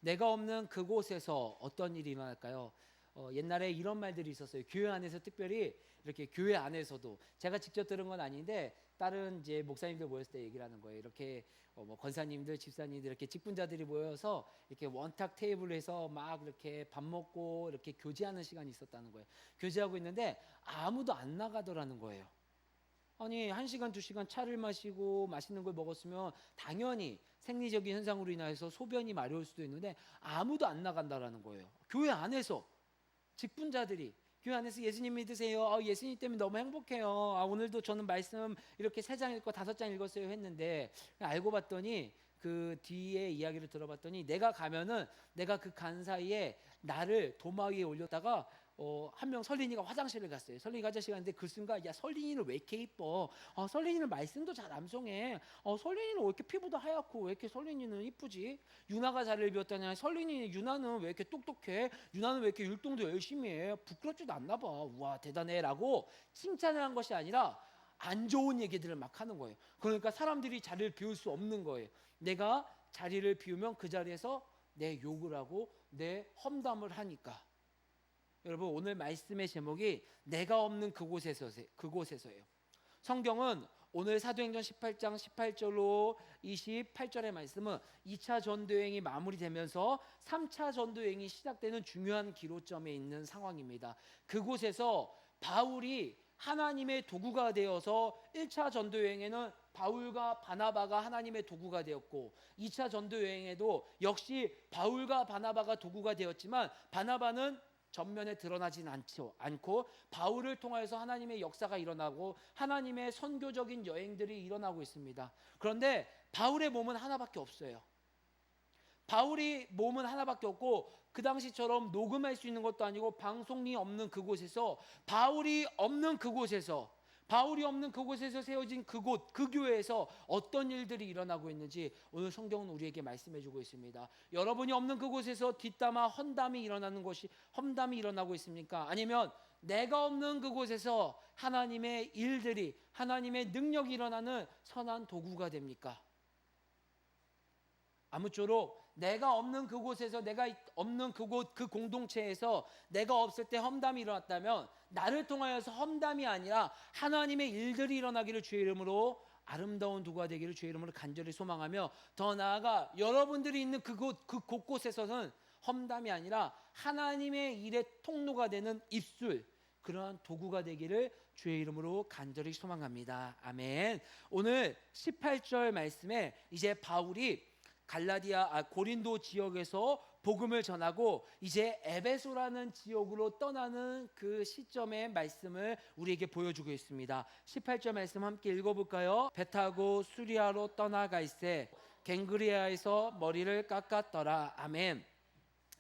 내가 없는 그곳에서 어떤 일이 일어날까요? 옛날에 이런 말들이 있었어요. 교회 안에서 특별히 이렇게 교회 안에서도 제가 직접 들은 건 아닌데 다른 이제 목사님들 모였을 때 얘기를 하는 거예요. 이렇게 뭐 권사님들, 집사님들 이렇게 직분자들이 모여서 이렇게 원탁 테이블에서 막 이렇게 밥 먹고 이렇게 교제하는 시간이 있었다는 거예요. 교제하고 있는데 아무도 안 나가더라는 거예요. 아니 1시간 2시간 차를 마시고 맛있는 걸 먹었으면 당연히 생리적인 현상으로 인해서 소변이 마려울 수도 있는데 아무도 안 나간다라는 거예요. 교회 안에서 직분자들이 교회 안에서 예수님 믿으세요. 예수님 때문에 너무 행복해요. 오늘도 저는 말씀 이렇게 3장 읽고 5장 읽었어요 했는데 알고 봤더니 그 뒤에 이야기를 들어봤더니 내가 가면은 내가 그 간 사이에 나를 도마 위에 올렸다가 한 명 설린이가 화장실을 갔어요. 설린이가 화장실 갔는데 그 순간 야 설린이는 왜 이렇게 이뻐? 설린이는 말씀도 잘 암송해. 설린이는 왜 이렇게 피부도 하얗고 왜 이렇게 설린이는 이쁘지? 유나가 자리를 비웠다냐? 설린이 유나는 왜 이렇게 똑똑해? 유나는 왜 이렇게 율동도 열심히 해? 부끄럽지도 않나 봐. 우와 대단해라고 칭찬을 한 것이 아니라 안 좋은 얘기들을 막 하는 거예요. 그러니까 사람들이 자리를 비울 수 없는 거예요. 내가 자리를 비우면 그 자리에서 내 욕을 하고 내 험담을 하니까. 여러분 오늘 말씀의 제목이 내가 없는 그곳에서예요. 성경은 오늘 사도행전 18장 18절로 28절의 말씀은 2차 전도여행이 마무리되면서 3차 전도여행이 시작되는 중요한 기로점에 있는 상황입니다. 그곳에서 바울이 하나님의 도구가 되어서 1차 전도여행에는 바울과 바나바가 하나님의 도구가 되었고 2차 전도여행에도 역시 바울과 바나바가 도구가 되었지만 바나바는 전면에 드러나진 않고 바울을 통해서 하나님의 역사가 일어나고 하나님의 선교적인 여행들이 일어나고 있습니다. 그런데 바울의 몸은 하나밖에 없어요. 바울이 몸은 하나밖에 없고 그 당시처럼 녹음할 수 있는 것도 아니고 방송이 없는 그곳에서 바울이 없는 그곳에서 세워진 그곳, 그 교회에서 어떤 일들이 일어나고 있는지 오늘 성경은 우리에게 말씀해 주고 있습니다. 여러분이 없는 그곳에서 뒷담화 험담이 일어나고 있습니까? 아니면 내가 없는 그곳에서 하나님의 일들이 하나님의 능력이 일어나는 선한 도구가 됩니까? 아무쪼록 내가 없는 그곳에서 내가 없는 그곳 그 공동체에서 내가 없을 때 험담이 일어났다면 나를 통하여서 험담이 아니라 하나님의 일들이 일어나기를 주의 이름으로 아름다운 도구가 되기를 주의 이름으로 간절히 소망하며 더 나아가 여러분들이 있는 그 곳곳에서는 험담이 아니라 하나님의 일의 통로가 되는 입술 그러한 도구가 되기를 주의 이름으로 간절히 소망합니다. 아멘. 오늘 18절 말씀에 이제 바울이 고린도 지역에서 복음을 전하고 이제 에베소라는 지역으로 떠나는 그 시점의 말씀을 우리에게 보여주고 있습니다. 18절 말씀 함께 읽어볼까요? 배 타고 수리아로 떠나갈새 갱그리아에서 머리를 깎았더라. 아멘.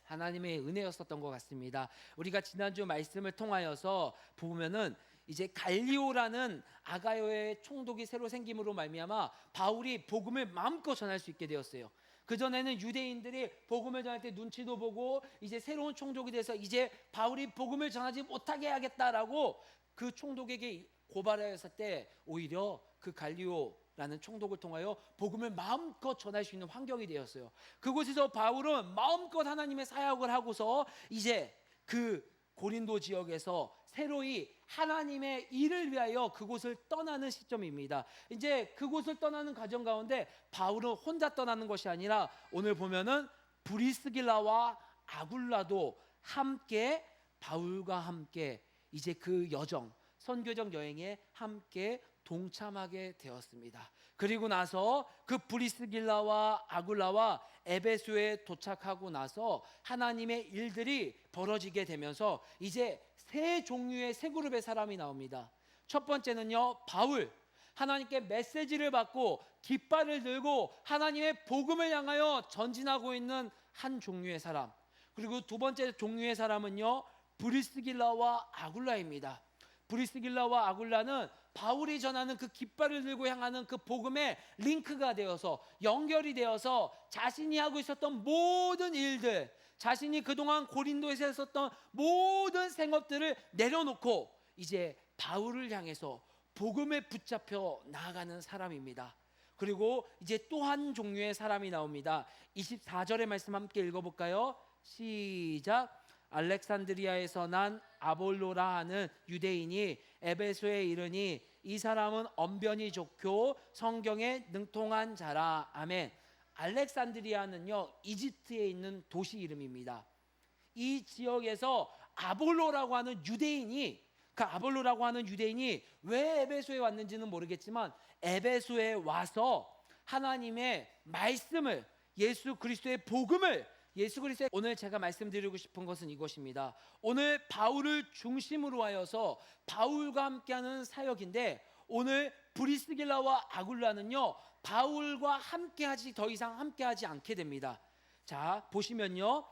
하나님의 은혜였었던 것 같습니다. 우리가 지난주 말씀을 통하여서 보면은 이제 갈리오라는 아가요의 총독이 새로 생김으로 말미암아 바울이 복음을 마음껏 전할 수 있게 되었어요. 그전에는 유대인들이 복음을 전할 때 눈치도 보고 이제 새로운 총독이 돼서 이제 바울이 복음을 전하지 못하게 해야겠다라고 그 총독에게 고발하였을 때 오히려 그 갈리오라는 총독을 통하여 복음을 마음껏 전할 수 있는 환경이 되었어요. 그곳에서 바울은 마음껏 하나님의 사역을 하고서 이제 그 고린도 지역에서 새로이 하나님의 일을 위하여 그곳을 떠나는 시점입니다. 이제 그곳을 떠나는 과정 가운데 바울은 혼자 떠나는 것이 아니라 오늘 보면은 브리스길라와 아굴라도 함께 바울과 함께 이제 그 여정 선교적 여행에 함께 동참하게 되었습니다. 그리고 나서 그 브리스길라와 아굴라와 에베소에 도착하고 나서 하나님의 일들이 벌어지게 되면서 이제 세 그룹의 사람이 나옵니다. 첫 번째는요, 바울. 하나님께 메시지를 받고 깃발을 들고 하나님의 복음을 향하여 전진하고 있는 한 종류의 사람. 그리고 두 번째 종류의 사람은요, 브리스길라와 아굴라입니다. 브리스길라와 아굴라는 바울이 전하는 그 깃발을 들고 향하는 그 복음의 링크가 되어서 연결이 되어서 자신이 하고 있었던 모든 일들, 자신이 그동안 고린도에서 했었던 모든 생업들을 내려놓고 이제 바울을 향해서 복음에 붙잡혀 나아가는 사람입니다. 그리고 이제 또 한 종류의 사람이 나옵니다. 24절의 말씀 함께 읽어볼까요? 시작. 알렉산드리아에서 난 아볼로라 하는 유대인이 에베소에 이르니 이 사람은 언변이 좋고 성경에 능통한 자라. 아멘. 알렉산드리아는요, 이집트에 있는 도시 이름입니다. 이 지역에서 아볼로라고 하는 유대인이, 그 아볼로라고 하는 유대인이 왜 에베소에 왔는지는 모르겠지만 에베소에 와서 하나님의 말씀을, 예수 그리스도의 복음을, 예수 그리스도의, 오늘 제가 말씀드리고 싶은 것은 이것입니다. 오늘 바울을 중심으로 하여서 바울과 함께하는 사역인데, 오늘 브리스길라와 아굴라는요, 바울과 함께하지, 더 이상 함께하지 않게 됩니다. 자, 보시면요,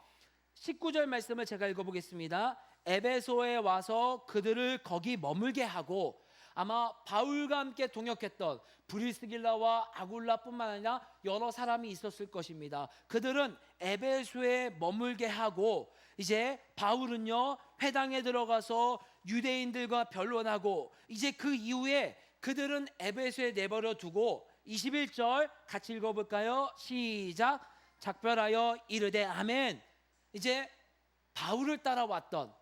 19절 말씀을 제가 읽어보겠습니다. 에베소에 와서 그들을 거기 머물게 하고, 아마 바울과 함께 동역했던 브리스길라와 아굴라뿐만 아니라 여러 사람이 있었을 것입니다. 그들은 에베소에 머물게 하고, 이제 바울은요, 회당에 들어가서 유대인들과 변론하고, 이제 그 이후에 그들은 에베소에 내버려 두고, 21절 같이 읽어볼까요? 시작. 작별하여 이르되 아멘. 이제 바울을 따라왔던,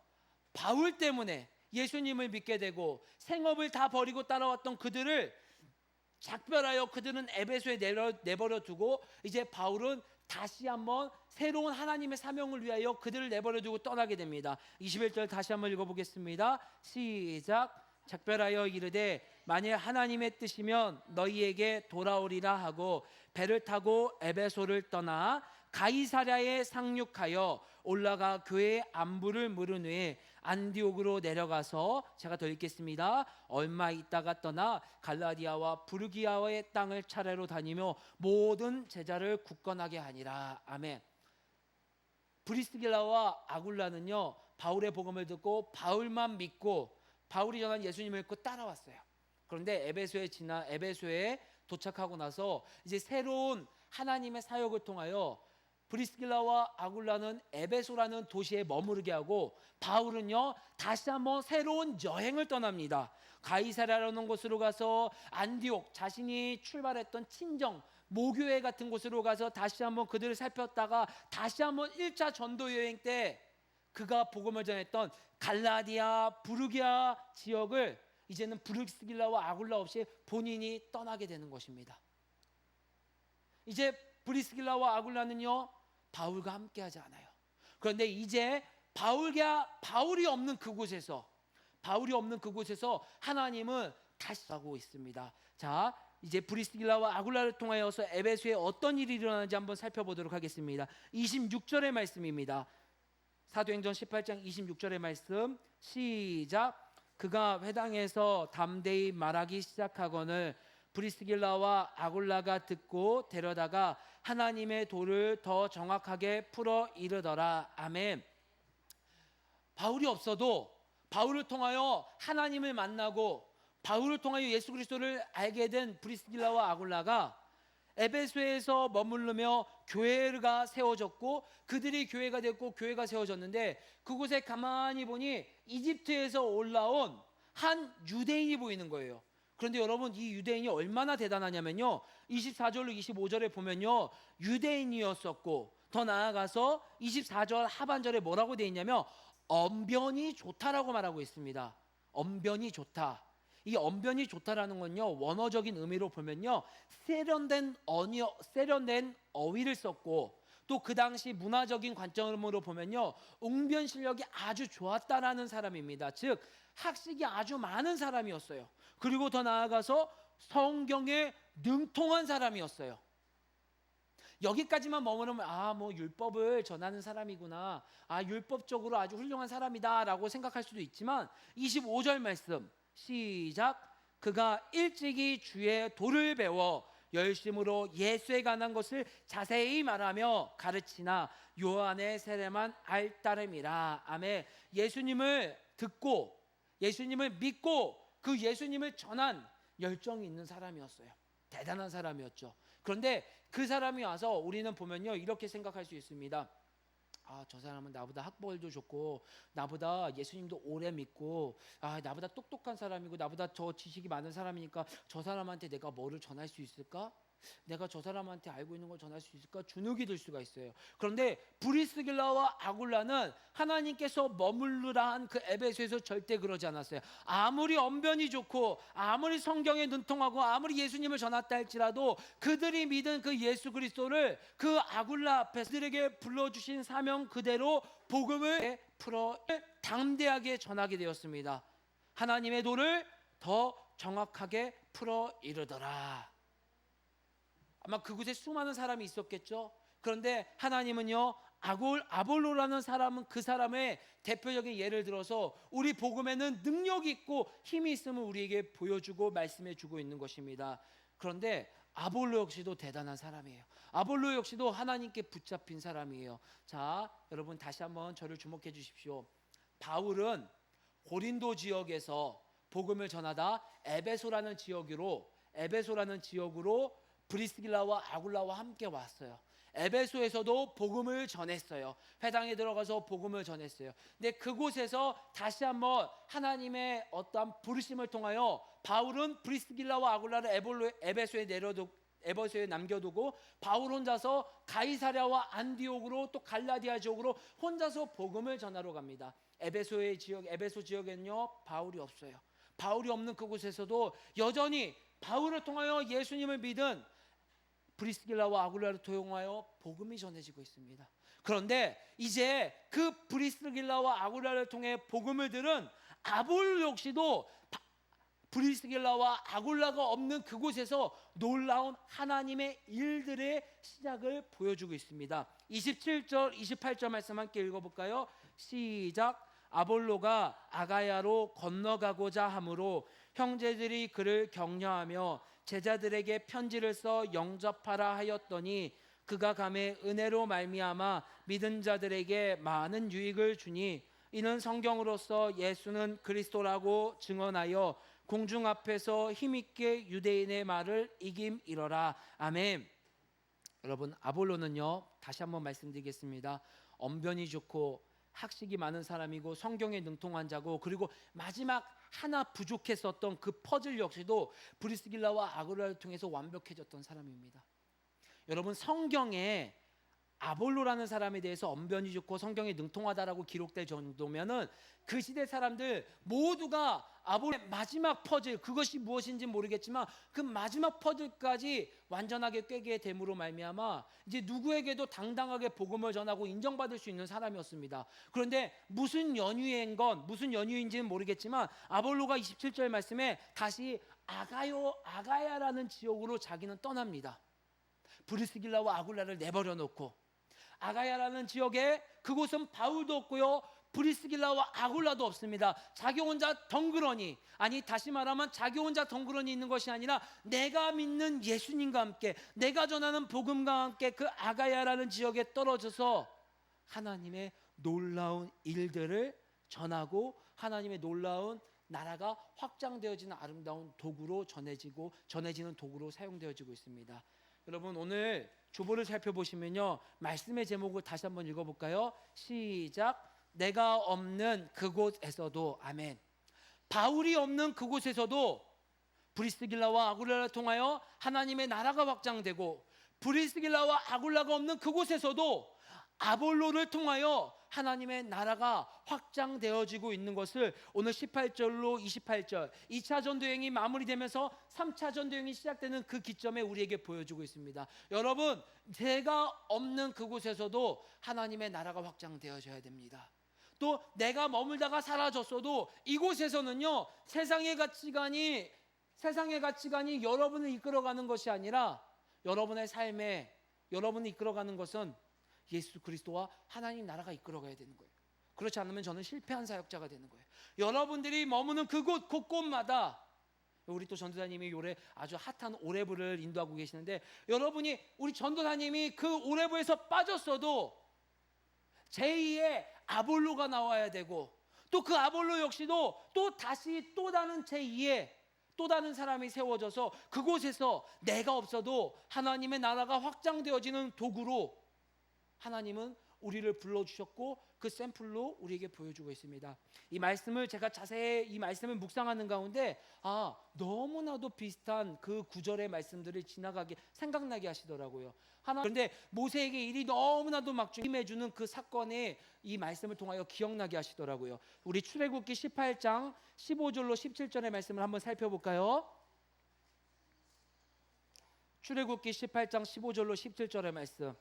바울 때문에 예수님을 믿게 되고 생업을 다 버리고 따라왔던 그들을 작별하여 그들은 에베소에 내버려 두고, 이제 바울은 다시 한번 새로운 하나님의 사명을 위하여 그들을 내버려 두고 떠나게 됩니다. 21절 다시 한번 읽어보겠습니다. 시작. 작별하여 이르되 만일 하나님의 뜻이면 너희에게 돌아오리라 하고 배를 타고 에베소를 떠나 가이사랴에 상륙하여 올라가 교회의 안부를 물은 후에 안디옥으로 내려가서, 제가 더 읽겠습니다. 얼마 있다가 떠나 갈라디아와 부르기아의 땅을 차례로 다니며 모든 제자를 굳건하게 하니라. 아멘. 브리스길라와 아굴라는요, 바울의 복음을 듣고 바울만 믿고 바울이 전한 예수님을 믿고 따라왔어요. 그런데 에베소에 도착하고 나서 이제 새로운 하나님의 사역을 통하여 브리스길라와 아굴라는 에베소라는 도시에 머무르게 하고, 바울은요 다시 한번 새로운 여행을 떠납니다. 가이사랴라는 곳으로 가서 안디옥, 자신이 출발했던 친정 모교회 같은 곳으로 가서 다시 한번 그들을 살폈다가 다시 한번 1차 전도 여행 때 그가 복음을 전했던 갈라디아, 부르기아 지역을 이제는 브리스길라와 아굴라 없이 본인이 떠나게 되는 것입니다. 이제 브리스길라와 아굴라는요 바울과 함께하지 않아요. 그런데 이제 바울이 없는 그곳에서 하나님은 다시 하고 있습니다. 자, 이제 브리스길라와 아굴라를 통하여서 에베소에 어떤 일이 일어나는지 한번 살펴보도록 하겠습니다. 26절의 말씀입니다. 사도행전 18장 26절의 말씀 시작. 그가 회당에서 담대히 말하기 시작하거늘 브리스길라와 아굴라가 듣고 데려다가 하나님의 도를 더 정확하게 풀어 이르더라. 아멘. 바울이 없어도 바울을 통하여 하나님을 만나고 바울을 통하여 예수 그리스도를 알게 된 브리스길라와 아굴라가 에베소에서 머무르며 교회가 세워졌고, 그들이 교회가 됐고 교회가 세워졌는데, 그곳에 가만히 보니 이집트에서 올라온 한 유대인이 보이는 거예요. 그런데 여러분, 이 유대인이 얼마나 대단하냐면요, 24절로 25절에 보면요, 유대인이었었고, 더 나아가서 24절 하반절에 뭐라고 되어 있냐면 언변이 좋다라고 말하고 있습니다. 언변이 좋다. 이 언변이 좋다라는 건요, 원어적인 의미로 보면요, 세련된 어휘를 썼고, 또 그 당시 문화적인 관점으로 보면요, 웅변 실력이 아주 좋았다라는 사람입니다. 즉 학식이 아주 많은 사람이었어요. 그리고 더 나아가서 성경에 능통한 사람이었어요. 여기까지만 머무르면 뭐 율법을 전하는 사람이구나, 율법적으로 아주 훌륭한 사람이다라고 생각할 수도 있지만, 25절 말씀 시작. 그가 일찍이 주의 도를 배워 열심으로 예수에 관한 것을 자세히 말하며 가르치나 요한의 세례만 알 따름이라. 아멘. 예수님을 듣고 예수님을 믿고 그 예수님을 전한 열정이 있는 사람이었어요. 대단한 사람이었죠. 그런데 그 사람이 와서 우리는 보면요, 이렇게 생각할 수 있습니다. 저 사람은 나보다 학벌도 좋고 나보다 예수님도 오래 믿고 나보다 똑똑한 사람이고 나보다 더 지식이 많은 사람이니까 저 사람한테 내가 뭐를 전할 수 있을까? 내가 저 사람한테 알고 있는 걸 전할 수 있을까? 주눅이 들 수가 있어요. 그런데 브리스길라와 아굴라는 하나님께서 머물르라 한 그 에베소에서 절대 그러지 않았어요. 아무리 언변이 좋고 아무리 성경에 능통하고 아무리 예수님을 전했다 할지라도 그들이 믿은 그 예수 그리스도를 그 아굴라 앞에서 그들에게 불러주신 사명 그대로 복음을 풀어 담대하게 전하게 되었습니다. 하나님의 도를 더 정확하게 풀어 이르더라. 아마 그곳에 수많은 사람이 있었겠죠. 그런데 하나님은요, 아볼로라는 사람은 그 사람의 대표적인 예를 들어서 우리 복음에는 능력이 있고 힘이 있음을 우리에게 보여주고 말씀해 주고 있는 것입니다. 그런데 아볼로 역시도 대단한 사람이에요. 아볼로 역시도 하나님께 붙잡힌 사람이에요. 자, 여러분 다시 한번 저를 주목해 주십시오. 바울은 고린도 지역에서 복음을 전하다 에베소라는 지역으로 브리스길라와 아굴라와 함께 왔어요. 에베소에서도 복음을 전했어요. 회당에 들어가서 복음을 전했어요. 근데 그곳에서 다시 한번 하나님의 어떠한 부르심을 통하여 바울은 브리스길라와 아굴라를 에베소에 남겨두고 바울 혼자서 가이사랴와 안디옥으로 또 갈라디아 지역으로 혼자서 복음을 전하러 갑니다. 에베소 지역에는요 바울이 없어요. 바울이 없는 그곳에서도 여전히 바울을 통하여 예수님을 믿은 브리스길라와 아굴라를 통하여 복음이 전해지고 있습니다. 그런데 이제 그 브리스길라와 아굴라를 통해 복음을 들은 아볼로 역시도 브리스길라와 아굴라가 없는 그곳에서 놀라운 하나님의 일들의 시작을 보여주고 있습니다. 27절 28절 말씀 함께 읽어볼까요? 시작. 아볼로가 아가야로 건너가고자 하므로 형제들이 그를 격려하며 제자들에게 편지를 써 영접하라 하였더니 그가 감에 은혜로 말미암아 믿은 자들에게 많은 유익을 주니 이는 성경으로서 예수는 그리스도라고 증언하여 공중 앞에서 힘있게 유대인의 말을 이김이러라. 아멘. 여러분, 아볼로는요, 다시 한번 말씀드리겠습니다. 언변이 좋고 학식이 많은 사람이고 성경에 능통한 자고, 그리고 마지막 하나 부족했었던 그 퍼즐 역시도 브리스길라와 아굴라를 통해서 완벽해졌던 사람입니다. 여러분, 성경에 아볼로라는 사람에 대해서 언변이 좋고 성경에 능통하다라고 기록될 정도면은 그 시대 사람들 모두가 아볼로의 마지막 퍼즐, 그것이 무엇인지 모르겠지만 그 마지막 퍼즐까지 완전하게 꿰게 됨으로 말미암아 이제 누구에게도 당당하게 복음을 전하고 인정받을 수 있는 사람이었습니다. 그런데 무슨 연유인지는 모르겠지만 아볼로가 27절 말씀에 다시 아가야라는 지역으로 자기는 떠납니다. 브리스길라와 아굴라를 내버려 놓고 아가야라는 지역에 그곳은 바울도 없고요, 브리스길라와 아굴라도 없습니다. 자기 혼자 덩그러니, 아니 다시 말하면 자기 혼자 덩그러니 있는 것이 아니라 내가 믿는 예수님과 함께, 내가 전하는 복음과 함께 그 아가야라는 지역에 떨어져서 하나님의 놀라운 일들을 전하고 하나님의 놀라운 나라가 확장되어지는 아름다운 도구로 전해지는 도구로 사용되어지고 있습니다. 여러분, 오늘 주보를 살펴보시면요, 말씀의 제목을 다시 한번 읽어볼까요? 시작. 내가 없는 그곳에서도. 아멘. 바울이 없는 그곳에서도 브리스길라와 아굴라를 통하여 하나님의 나라가 확장되고, 브리스길라와 아굴라가 없는 그곳에서도 아볼로를 통하여 하나님의 나라가 확장되어지고 있는 것을 오늘 18절로 28절 2차 전도여행이 마무리되면서 3차 전도여행이 시작되는 그 기점에 우리에게 보여주고 있습니다. 여러분, 제가 없는 그곳에서도 하나님의 나라가 확장되어져야 됩니다. 또 내가 머물다가 사라졌어도 이곳에서는요, 세상의 가치관이 여러분을 이끌어가는 것이 아니라 여러분의 삶에 여러분을 이끌어가는 것은 예수 그리스도와 하나님 나라가 이끌어가야 되는 거예요. 그렇지 않으면 저는 실패한 사역자가 되는 거예요. 여러분들이 머무는 그곳 곳곳마다, 우리 또 전도사님이 요래 아주 핫한 오레부를 인도하고 계시는데, 여러분이 우리 전도사님이 그 오레부에서 빠졌어도 제2의 아볼로가 나와야 되고, 또 그 아볼로 역시도 또 다시 또 다른 제2의 또 다른 사람이 세워져서 그곳에서 내가 없어도 하나님의 나라가 확장되어지는 도구로 하나님은 우리를 불러주셨고 그 샘플로 우리에게 보여주고 있습니다. 이 말씀을 제가 자세히 이 말씀을 묵상하는 가운데 너무나도 비슷한 그 구절의 말씀들을 지나가게 생각나게 하시더라고요. 그런데 모세에게 일이 너무나도 막중해주는 그 사건에 이 말씀을 통하여 기억나게 하시더라고요. 우리 출애굽기 18장 15절로 17절의 말씀을 한번 살펴볼까요? 출애굽기 18장 15절로 17절의 말씀.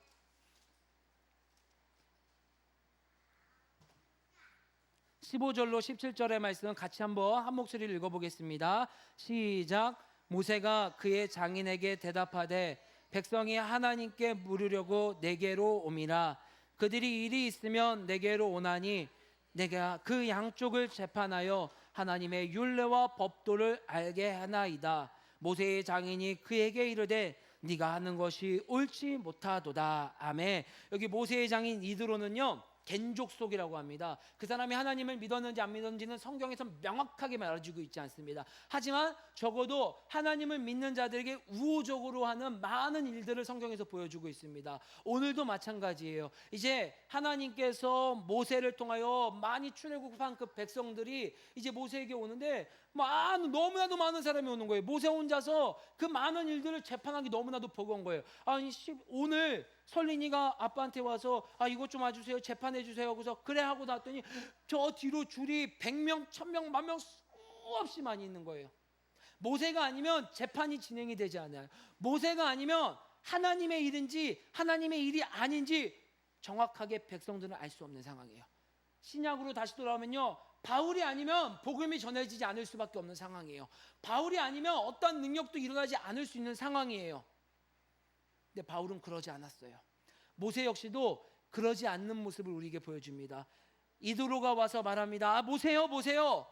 15절로 17절의 말씀 같이 한번 한 목소리를 읽어보겠습니다. 시작. 모세가 그의 장인에게 대답하되 백성이 하나님께 물으려고 내게로 오미라. 그들이 일이 있으면 내게로 오나니 내가 그 양쪽을 재판하여 하나님의 율례와 법도를 알게 하나이다. 모세의 장인이 그에게 이르되 네가 하는 것이 옳지 못하도다. 아멘. 여기 모세의 장인 이드로는요 겐족속이라고 합니다. 그 사람이 하나님을 믿었는지 안 믿었는지는 성경에서 명확하게 말해주고 있지 않습니다. 하지만 적어도 하나님을 믿는 자들에게 우호적으로 하는 많은 일들을 성경에서 보여주고 있습니다. 오늘도 마찬가지예요. 이제 하나님께서 모세를 통하여 많이 출애굽한 그 백성들이 이제 모세에게 오는데 너무나도 많은 사람이 오는 거예요. 모세 혼자서 그 많은 일들을 재판하기 너무나도 버거운 거예요. 오늘 설린이가 아빠한테 와서 이것 좀 와주세요, 재판해 주세요. 그래서 그래 하고 났더니 저 뒤로 줄이 100명, 1000명, 10,000명 수없이 많이 있는 거예요. 모세가 아니면 재판이 진행이 되지 않아요. 모세가 아니면 하나님의 일인지 하나님의 일이 아닌지 정확하게 백성들은 알 수 없는 상황이에요. 신약으로 다시 돌아오면요, 바울이 아니면 복음이 전해지지 않을 수밖에 없는 상황이에요. 바울이 아니면 어떤 능력도 일어나지 않을 수 있는 상황이에요. 근데 바울은 그러지 않았어요. 모세 역시도 그러지 않는 모습을 우리에게 보여줍니다. 이드로가 와서 말합니다. 모세요.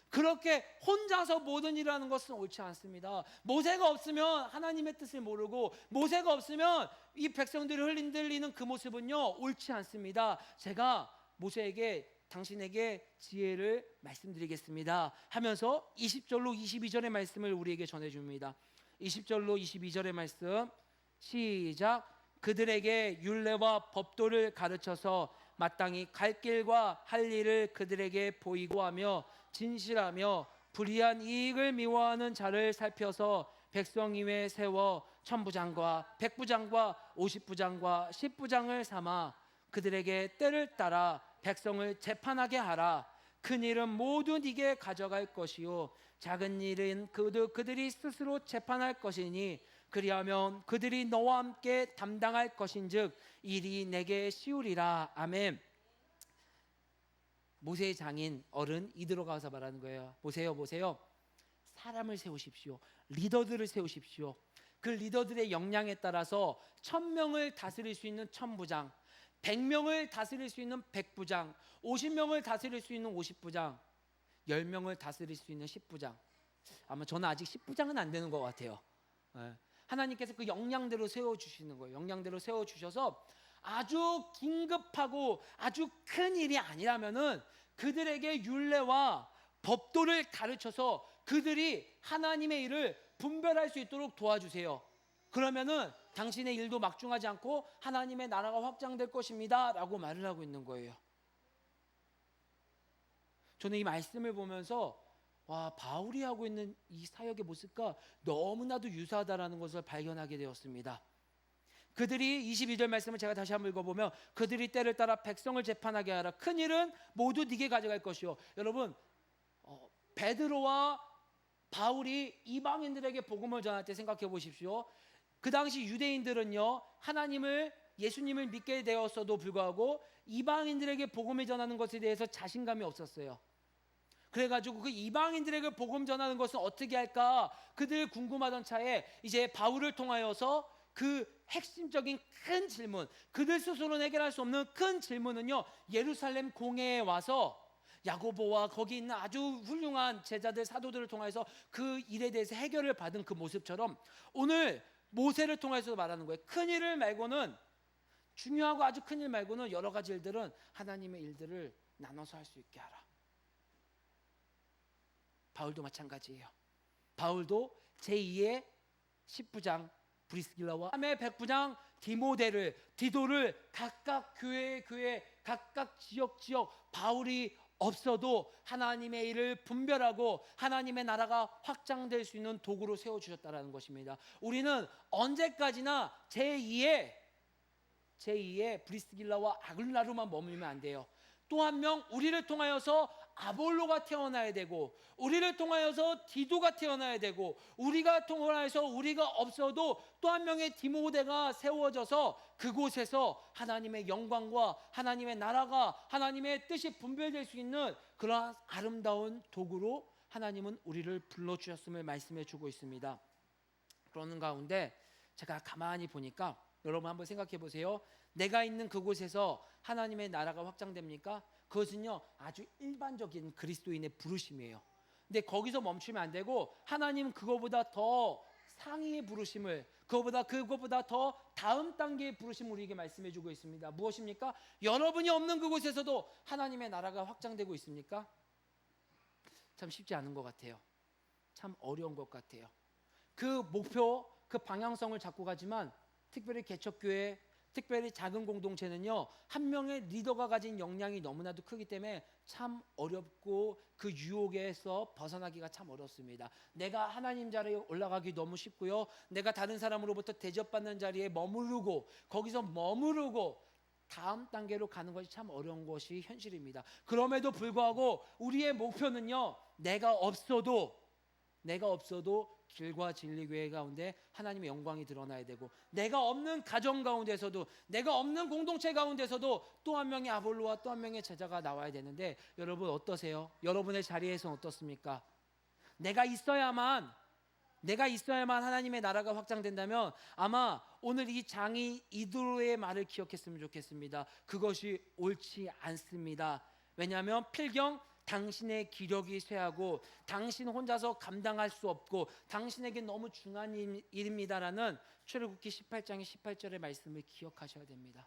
그렇게 혼자서 모든 일을 하는 것은 옳지 않습니다. 모세가 없으면 하나님의 뜻을 모르고 모세가 없으면 이 백성들이 흔들리는 그 모습은요 옳지 않습니다. 제가 모세에게 당신에게 지혜를 말씀드리겠습니다 하면서 20절로 22절의 말씀을 우리에게 전해줍니다. 20절로 22절의 말씀 시작. 그들에게 율례와 법도를 가르쳐서 마땅히 갈 길과 할 일을 그들에게 보이고 하며 진실하며 불의한 이익을 미워하는 자를 살펴서 백성 위에 세워 천부장과 백부장과 50부장과 10부장을 삼아 그들에게 때를 따라 백성을 재판하게 하라. 큰 일은 모두 네게 가져갈 것이요 작은 일은 그들이 스스로 재판할 것이니 그리하면 그들이 너와 함께 담당할 것인즉 일이 내게 쉬우리라. 아멘. 모세의 장인 어른 이드로가 와서 말하는 거예요. 보세요. 사람을 세우십시오. 리더들을 세우십시오. 그 리더들의 역량에 따라서 1000명을 다스릴 수 있는 천부장, 100명을 다스릴 수 있는 백부장, 50명을 다스릴 수 있는 50부장, 10명을 다스릴 수 있는 10부장. 아마 저는 아직 10부장은 안 되는 것 같아요. 하나님께서 그 역량대로 세워주시는 거예요. 역량대로 세워주셔서 아주 긴급하고 아주 큰 일이 아니라면은 그들에게 율례와 법도를 가르쳐서 그들이 하나님의 일을 분별할 수 있도록 도와주세요. 그러면은 당신의 일도 막중하지 않고 하나님의 나라가 확장될 것입니다 라고 말을 하고 있는 거예요. 저는 이 말씀을 보면서 바울이 하고 있는 이 사역의 모습과 너무나도 유사하다라는 것을 발견하게 되었습니다. 그들이 22절 말씀을 제가 다시 한번 읽어보면 그들이 때를 따라 백성을 재판하게 하라. 큰 일은 모두 네게 가져갈 것이요. 여러분 베드로와 바울이 이방인들에게 복음을 전할 때 생각해 보십시오. 그 당시 유대인들은요 예수님을 믿게 되었어도 불구하고 이방인들에게 복음을 전하는 것에 대해서 자신감이 없었어요. 그래가지고 그 이방인들에게 복음 전하는 것은 어떻게 할까 그들 궁금하던 차에 이제 바울을 통하여서 그 핵심적인 큰 질문, 그들 스스로 해결할 수 없는 큰 질문은요 예루살렘 공회에 와서 야고보와 거기 있는 아주 훌륭한 제자들 사도들을 통해서 그 일에 대해서 해결을 받은 그 모습처럼 오늘 모세를 통해서 말하는 거예요. 큰 일을 말고는 중요하고 아주 큰 일 말고는 여러 가지 일들은 하나님의 일들을 나눠서 할 수 있게 하라. 바울도 마찬가지예요. 바울도 제2의 10부장 브리스길라와 3의 백부장 디도를 각각 교회 각각 지역 바울이 없어도 하나님의 일을 분별하고 하나님의 나라가 확장될 수 있는 도구로 세워주셨다는 것입니다. 우리는 언제까지나 제2의 브리스길라와 아굴라로만 머물면 안 돼요. 또 한 명 우리를 통하여서 아볼로가 태어나야 되고, 우리를 통하여서 디도가 태어나야 되고, 우리가 통하여서 우리가 없어도 또 한 명의 디모데가 세워져서 그곳에서 하나님의 영광과 하나님의 나라가, 하나님의 뜻이 분별될 수 있는 그러한 아름다운 도구로 하나님은 우리를 불러주셨음을 말씀해 주고 있습니다. 그러는 가운데 제가 가만히 보니까, 여러분 한번 생각해 보세요. 내가 있는 그곳에서 하나님의 나라가 확장됩니까? 그것은요, 아주 일반적인 그리스도인의 부르심이에요. 근데 거기서 멈추면 안 되고, 하나님은 그거보다 더 상위의 부르심을, 그거보다 더 다음 단계의 부르심을 우리에게 말씀해 주고 있습니다. 무엇입니까? 여러분이 없는 그곳에서도 하나님의 나라가 확장되고 있습니까? 참 쉽지 않은 것 같아요. 참 어려운 것 같아요. 그 목표, 그 방향성을 잡고 가지만, 특별히 개척교회, 특별히 작은 공동체는요, 한 명의 리더가 가진 역량이 너무나도 크기 때문에 참 어렵고 그 유혹에서 벗어나기가 참 어렵습니다. 내가 하나님 자리에 올라가기 너무 쉽고요, 내가 다른 사람으로부터 대접받는 자리에 거기서 머무르고 다음 단계로 가는 것이 참 어려운 것이 현실입니다. 그럼에도 불구하고 우리의 목표는요, 내가 없어도 길과 진리 교회 가운데 하나님의 영광이 드러나야 되고, 내가 없는 가정 가운데서도, 내가 없는 공동체 가운데서도 또 한 명의 아볼로와 또 한 명의 제자가 나와야 되는데, 여러분 어떠세요? 여러분의 자리에서는 어떻습니까? 내가 있어야만 하나님의 나라가 확장된다면 아마 오늘 이 장이 이도로의 말을 기억했으면 좋겠습니다. 그것이 옳지 않습니다. 왜냐하면 필경 당신의 기력이 쇠하고 당신 혼자서 감당할 수 없고 당신에게 너무 중요한 일입니다라는 출애굽기 18장의 18절의 말씀을 기억하셔야 됩니다.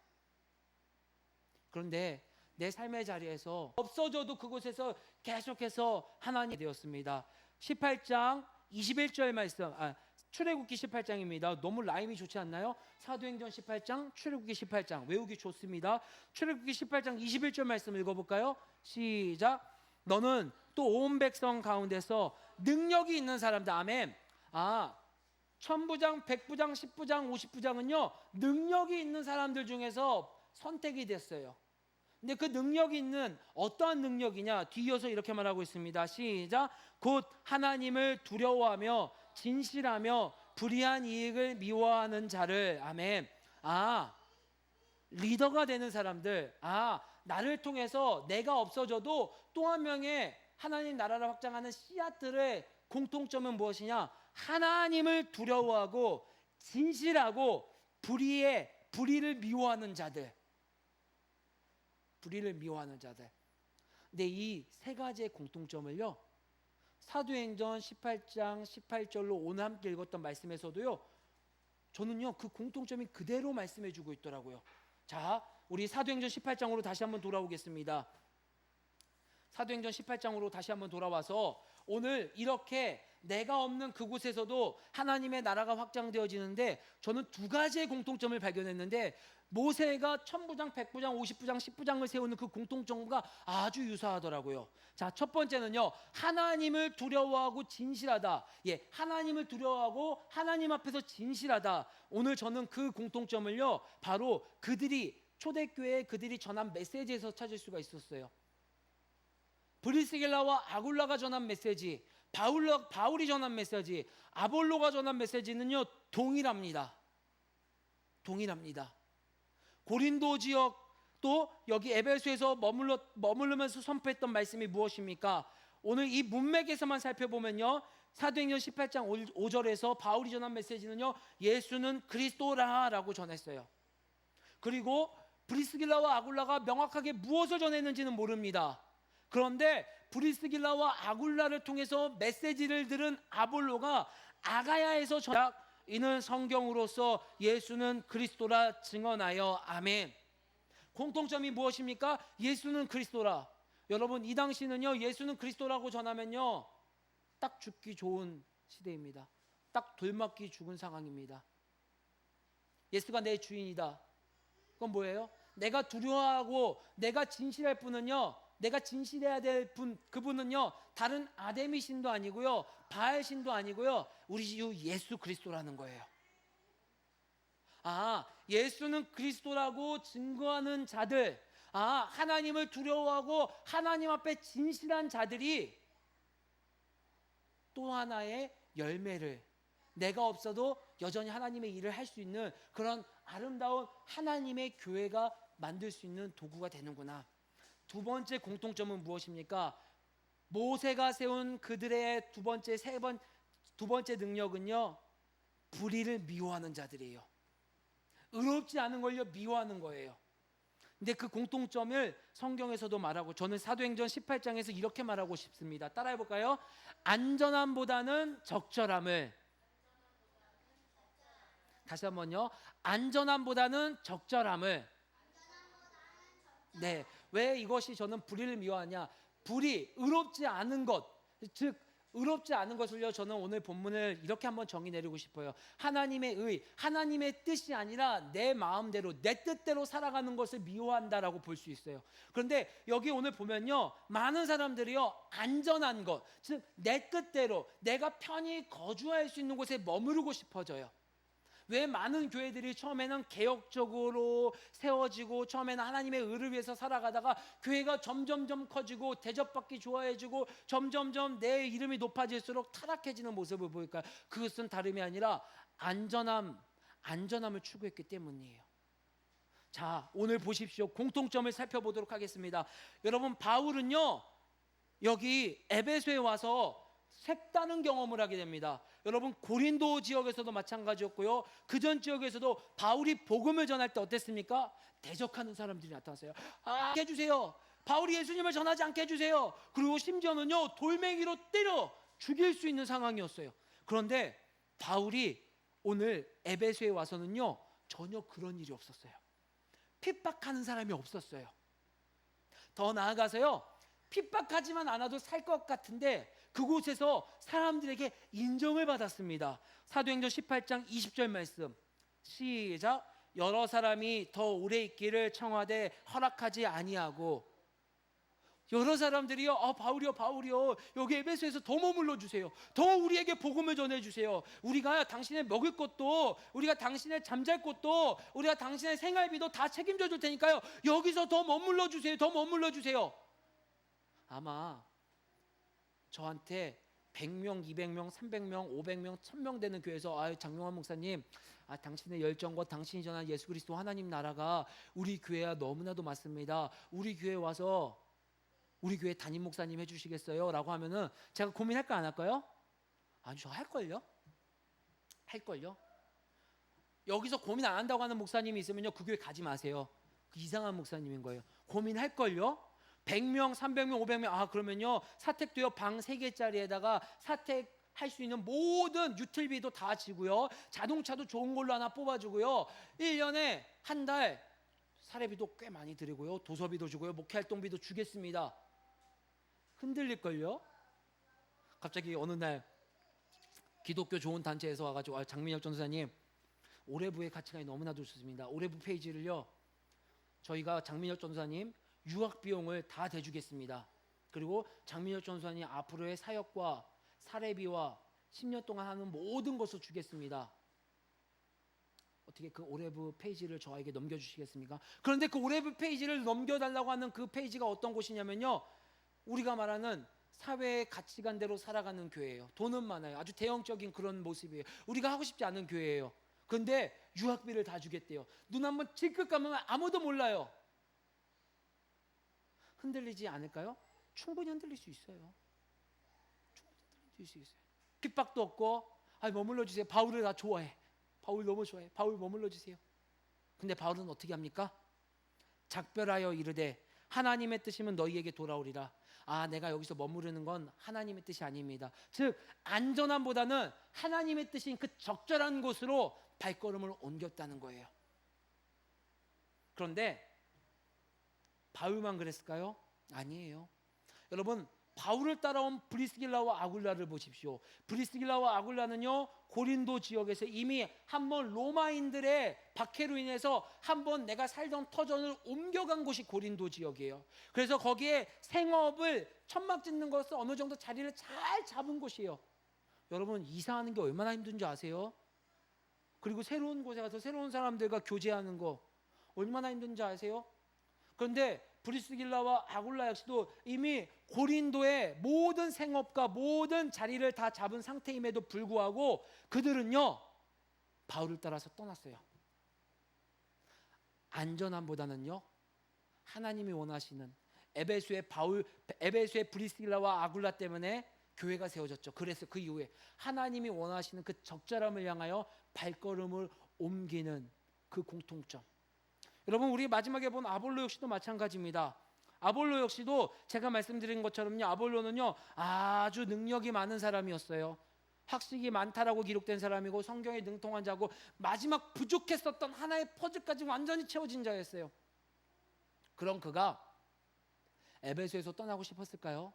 그런데 내 삶의 자리에서 없어져도 그곳에서 계속해서 하나님이 되었습니다. 18장 21절 말씀, 출애굽기 18장입니다. 너무 라임이 좋지 않나요? 사도행전 18장, 출애굽기 18장 외우기 좋습니다. 출애굽기 18장 21절 말씀 읽어볼까요? 시작. 너는 또 온 백성 가운데서 능력이 있는 사람들, 아멘. 천부장, 백부장, 십부장, 오십부장은요, 능력이 있는 사람들 중에서 선택이 됐어요. 근데 그 능력이 있는, 어떠한 능력이냐, 뒤이어서 이렇게 말하고 있습니다. 시작. 곧 하나님을 두려워하며 진실하며 불의한 이익을 미워하는 자를, 아멘. 리더가 되는 사람들, 나를 통해서 내가 없어져도 또 한 명의 하나님 나라를 확장하는 씨앗들의 공통점은 무엇이냐? 하나님을 두려워하고 진실하고 불의를 미워하는 자들. 근데 이 세 가지의 공통점을요, 사도행전 18장 18절로 오늘 함께 읽었던 말씀에서도요, 저는요 그 공통점이 그대로 말씀해 주고 있더라고요. 자, 우리 사도행전 18장으로 다시 한번 돌아오겠습니다. 사도행전 18장으로 다시 한번 돌아와서 오늘 이렇게 내가 없는 그곳에서도 하나님의 나라가 확장되어지는데, 저는 두 가지의 공통점을 발견했는데, 모세가 천부장, 백부장, 오십부장, 십부장을 세우는 그 공통점과 아주 유사하더라고요. 자, 첫 번째는요, 하나님을 두려워하고 진실하다. 하나님을 두려워하고 하나님 앞에서 진실하다. 오늘 저는 그 공통점을요, 바로 초대교회에 그들이 전한 메시지에서 찾을 수가 있었어요. 브리스길라와 아굴라가 전한 메시지, 바울이 전한 메시지, 아볼로가 전한 메시지는요, 동일합니다. 고린도 지역, 또 여기 에베소에서 머무르면서 선포했던 말씀이 무엇입니까? 오늘 이 문맥에서만 살펴보면요, 사도행전 18장 5절에서 바울이 전한 메시지는요, 예수는 그리스도라라고 전했어요. 그리고 브리스길라와 아굴라가 명확하게 무엇을 전했는지는 모릅니다. 그런데 브리스길라와 아굴라를 통해서 메시지를 들은 아볼로가 아가야에서 이는 성경으로서 예수는 그리스도라 증언하여, 아멘. 공통점이 무엇입니까? 예수는 그리스도라. 여러분, 이 당시는요, 예수는 그리스도라고 전하면요, 딱 죽기 좋은 시대입니다. 딱 돌맞기 죽은 상황입니다. 예수가 내 주인이다. 그건 뭐예요? 내가 두려워하고 내가 진실할 분은요, 내가 진실해야 될 분, 그분은요 다른 아데미 신도 아니고요, 바알 신도 아니고요, 우리 주 예수 그리스도라는 거예요. 예수는 그리스도라고 증거하는 자들, 하나님을 두려워하고 하나님 앞에 진실한 자들이 또 하나의 열매를, 내가 없어도 여전히 하나님의 일을 할 수 있는 그런 아름다운 하나님의 교회가 만들 수 있는 도구가 되는구나. 두 번째 공통점은 무엇입니까? 모세가 세운 그들의 두 번째 능력은요, 불의를 미워하는 자들이에요. 의롭지 않은 걸요 미워하는 거예요. 근데 그 공통점을 성경에서도 말하고, 저는 사도행전 18장에서 이렇게 말하고 싶습니다. 따라해 볼까요? 안전함보다는 적절함을. 다시 한번요. 안전함보다는 적절함을. 네, 왜 이것이 저는 불의를 미워하냐? 불의, 의롭지 않은 것, 즉 의롭지 않은 것을요, 저는 오늘 본문을 이렇게 한번 정의 내리고 싶어요. 하나님의 의, 하나님의 뜻이 아니라 내 마음대로, 내 뜻대로 살아가는 것을 미워한다라고 볼 수 있어요. 그런데 여기 오늘 보면요, 많은 사람들이요, 안전한 것, 즉 내 뜻대로 내가 편히 거주할 수 있는 곳에 머무르고 싶어져요. 왜 많은 교회들이 처음에는 개혁적으로 세워지고 처음에는 하나님의 의를 위해서 살아가다가 교회가 점점점 커지고 대접받기 좋아해지고 점점점 내 이름이 높아질수록 타락해지는 모습을 보일까요? 그것은 다름이 아니라 안전함을 추구했기 때문이에요. 자, 오늘 보십시오. 공통점을 살펴보도록 하겠습니다. 여러분, 바울은요 여기 에베소에 와서 색다른 경험을 하게 됩니다. 여러분, 고린도 지역에서도 마찬가지였고요, 그 전 지역에서도 바울이 복음을 전할 때 어땠습니까? 대적하는 사람들이 나타났어요. 해주세요. 바울이 예수님을 전하지 않게 해주세요. 그리고 심지어는요 돌멩이로 때려 죽일 수 있는 상황이었어요. 그런데 바울이 오늘 에베소에 와서는요 전혀 그런 일이 없었어요. 핍박하는 사람이 없었어요. 더 나아가서요, 핍박하지만 않아도 살 것 같은데 그곳에서 사람들에게 인정을 받았습니다. 사도행전 18장 20절 말씀 시작. 여러 사람이 더 오래 있기를 청하되 허락하지 아니하고. 여러 사람들이요, 바울이요 여기 에베소에서 더 머물러 주세요. 더 우리에게 복음을 전해 주세요. 우리가 당신의 먹을 것도, 우리가 당신의 잠잘 곳도, 우리가 당신의 생활비도 다 책임져 줄 테니까요, 여기서 더 머물러 주세요. 더 머물러 주세요. 아마 저한테 100명, 200명, 300명, 500명, 1000명 되는 교회에서 장용환 목사님, 당신의 열정과 당신이 전한 예수 그리스도 하나님 나라가 우리 교회와 너무나도 맞습니다. 우리 교회 와서 우리 교회 담임 목사님 해주시겠어요? 라고 하면은 제가 고민할까 안 할까요? 아니, 저 할걸요? 여기서 고민 안 한다고 하는 목사님이 있으면요, 그 교회 가지 마세요. 그 이상한 목사님인 거예요. 고민할걸요? 100명, 300명, 500명, 그러면요 사택도요 방 3개짜리에다가 사택할 수 있는 모든 유틸비도 다 지고요, 자동차도 좋은 걸로 하나 뽑아주고요, 1년에 한 달 사례비도 꽤 많이 드리고요, 도서비도 주고요, 목회활동비도 주겠습니다. 흔들릴걸요? 갑자기 어느 날 기독교 좋은 단체에서 와가지고 장민혁 전도사님, 올해부의 가치관이 너무나도 좋습니다. 올해부 페이지를요, 저희가 장민혁 전도사님 유학 비용을 다 대주겠습니다. 그리고 장민혁 전도사님 앞으로의 사역과 사례비와 10년 동안 하는 모든 것을 주겠습니다. 어떻게 그 올해부 페이지를 저에게 넘겨주시겠습니까? 그런데 그 올해부 페이지를 넘겨달라고 하는 그 페이지가 어떤 곳이냐면요, 우리가 말하는 사회의 가치관대로 살아가는 교회예요. 돈은 많아요. 아주 대형적인 그런 모습이에요. 우리가 하고 싶지 않은 교회예요. 그런데 유학비를 다 주겠대요. 눈 한번 찔끗 감으면 아무도 몰라요. 흔들리지 않을까요? 충분히 흔들릴 수 있어요. 핍박도 없고, 머물러 주세요. 바울을 다 좋아해. 바울 너무 좋아해. 바울 머물러 주세요. 근데 바울은 어떻게 합니까? 작별하여 이르되 하나님의 뜻이면 너희에게 돌아오리라. 내가 여기서 머무르는 건 하나님의 뜻이 아닙니다. 즉 안전함보다는 하나님의 뜻인 그 적절한 곳으로 발걸음을 옮겼다는 거예요. 그런데 바울만 그랬을까요? 아니에요. 여러분, 바울을 따라온 브리스길라와 아굴라를 보십시오. 브리스길라와 아굴라는요 고린도 지역에서 이미 한번 로마인들의 박해로 인해서 한번 내가 살던 터전을 옮겨간 곳이 고린도 지역이에요. 그래서 거기에 생업을 천막 짓는 것을 어느 정도 자리를 잘 잡은 곳이에요. 여러분, 이사하는 게 얼마나 힘든지 아세요? 그리고 새로운 곳에 가서 새로운 사람들과 교제하는 거 얼마나 힘든지 아세요? 그런데 브리스길라와 아굴라 역시도 이미 고린도의 모든 생업과 모든 자리를 다 잡은 상태임에도 불구하고 그들은요, 바울을 따라서 떠났어요. 안전함보다는요, 하나님이 원하시는 에베소의 브리스길라와 아굴라 때문에 교회가 세워졌죠. 그래서 그 이후에 하나님이 원하시는 그 적절함을 향하여 발걸음을 옮기는 그 공통점. 여러분, 우리 마지막에 본 아볼로 역시도 마찬가지입니다. 아볼로 역시도 제가 말씀드린 것처럼요, 아볼로는요 아주 능력이 많은 사람이었어요. 학식이 많다라고 기록된 사람이고 성경에 능통한 자고 마지막 부족했었던 하나의 퍼즐까지 완전히 채워진 자였어요. 그런 그가 에베소에서 떠나고 싶었을까요?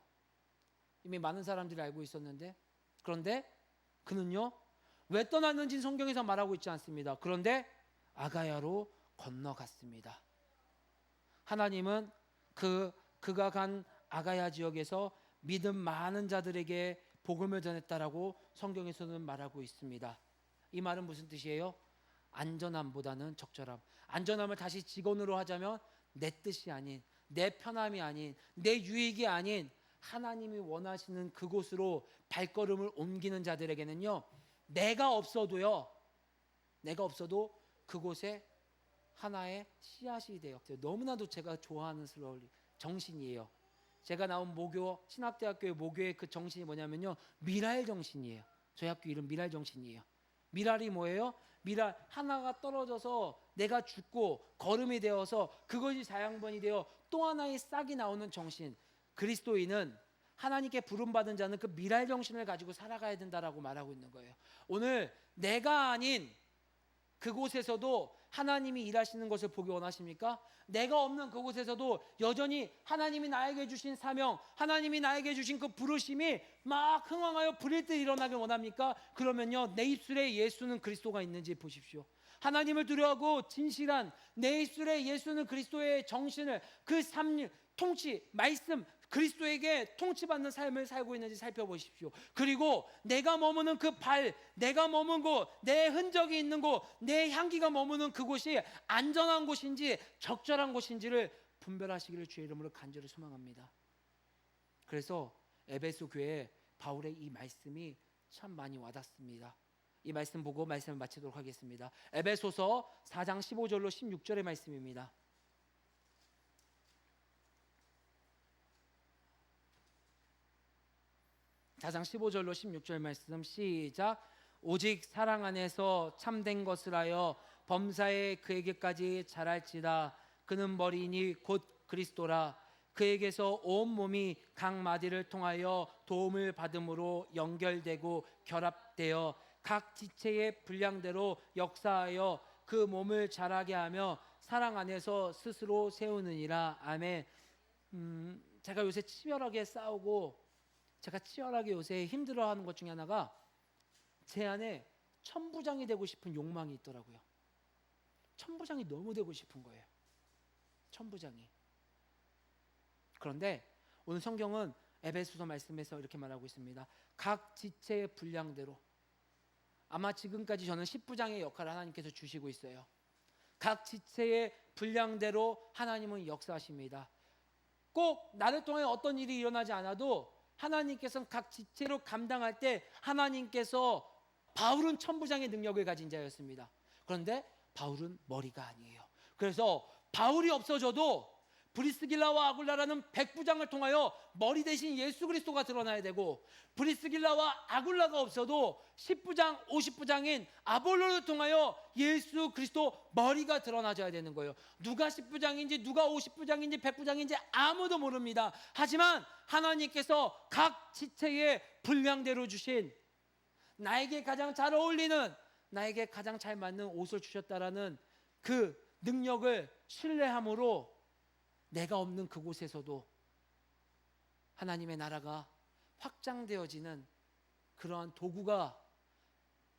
이미 많은 사람들이 알고 있었는데. 그런데 그는요, 왜 떠났는지 성경에서 말하고 있지 않습니다. 그런데 아가야로 건너갔습니다. 하나님은 그가 간 아가야 지역에서 믿음 많은 자들에게 복음을 전했다라고 성경에서는 말하고 있습니다. 이 말은 무슨 뜻이에요? 안전함보다는 적절함. 안전함을 다시 직언으로 하자면 내 뜻이 아닌, 내 편함이 아닌, 내 유익이 아닌 하나님이 원하시는 그곳으로 발걸음을 옮기는 자들에게는요, 내가 없어도 그곳에 하나의 씨앗이 되어 너무나도 제가 좋아하는 정신이에요. 제가 나온 모교, 신학대학교의 모교의 그 정신이 뭐냐면요, 미랄 정신이에요. 저희 학교 이름 미랄 정신이에요. 미랄이 뭐예요? 미랄, 하나가 떨어져서 내가 죽고 거름이 되어서 그것이 자양분이 되어 또 하나의 싹이 나오는 정신. 그리스도인은 하나님께 부름받은 자는 그 미랄 정신을 가지고 살아가야 된다라고 말하고 있는 거예요. 오늘 내가 아닌 그곳에서도 하나님이 일하시는 것을 보기 원하십니까? 내가 없는 그곳에서도 여전히 하나님이 나에게 주신 사명, 하나님이 나에게 주신 그 부르심이 막 흥황하여 불일 듯 일어나길 원합니까? 그러면요, 내 입술에 예수는 그리스도가 있는지 보십시오. 하나님을 두려워하고 진실한 내 입술에 예수는 그리스도의 정신을, 그 통치, 말씀, 그리스도에게 통치받는 삶을 살고 있는지 살펴보십시오. 그리고 내가 머무는 그 내가 머문 곳, 내 흔적이 있는 곳, 내 향기가 머무는 그곳이 안전한 곳인지 적절한 곳인지를 분별하시기를 주의 이름으로 간절히 소망합니다. 그래서 에베소 교회에 바울의 이 말씀이 참 많이 와닿습니다. 이 말씀 보고 말씀을 마치도록 하겠습니다. 에베소서 4장 15절로 16절의 말씀입니다. 4장 15절로 16절 말씀 시작. 오직 사랑 안에서 참된 것을 하여 범사에 그에게까지 자랄지다. 그는 머리이니 곧 그리스도라. 그에게서 온 몸이 각 마디를 통하여 도움을 받음으로 연결되고 결합되어 각 지체의 분량대로 역사하여 그 몸을 자라게 하며 사랑 안에서 스스로 세우느니라. 아멘. 제가 요새 치열하게 요새 힘들어하는 것 중에 하나가 제 안에 천부장이 되고 싶은 욕망이 있더라고요. 천부장이 너무 되고 싶은 거예요. 천부장이. 그런데 오늘 성경은 에베소서 말씀에서 이렇게 말하고 있습니다. 각 지체의 분량대로. 아마 지금까지 저는 10부장의 역할을 하나님께서 주시고 있어요. 각 지체의 분량대로 하나님은 역사하십니다. 꼭 나를 통해 어떤 일이 일어나지 않아도 하나님께서는 각 지체로 감당할 때 하나님께서, 바울은 천부장의 능력을 가진 자였습니다. 그런데 바울은 머리가 아니에요. 그래서 바울이 없어져도 브리스길라와 아굴라라는 백부장을 통하여 머리 대신 예수 그리스도가 드러나야 되고, 브리스길라와 아굴라가 없어도 10부장, 50부장인 아볼로를 통하여 예수 그리스도 머리가 드러나줘야 되는 거예요. 누가 10부장인지 누가 50부장인지 100부장인지 아무도 모릅니다. 하지만 하나님께서 각 지체의 분량대로 주신, 나에게 가장 잘 어울리는, 나에게 가장 잘 맞는 옷을 주셨다라는 그 능력을 신뢰함으로 내가 없는 그곳에서도 하나님의 나라가 확장되어지는 그러한 도구가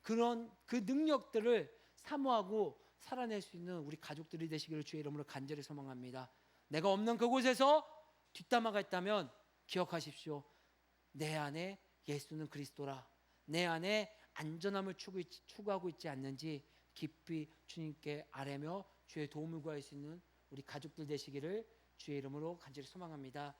그런 그 능력들을 사모하고 살아낼 수 있는 우리 가족들이 되시기를 주의 이름으로 간절히 소망합니다. 내가 없는 그곳에서 뒷담화가 있다면 기억하십시오. 내 안에 예수는 그리스도라. 내 안에 안전함을 추구하고 있지 않는지 깊이 주님께 아뢰며 주의 도움을 구할 수 있는 우리 가족들 되시기를 주의 이름으로 간절히 소망합니다.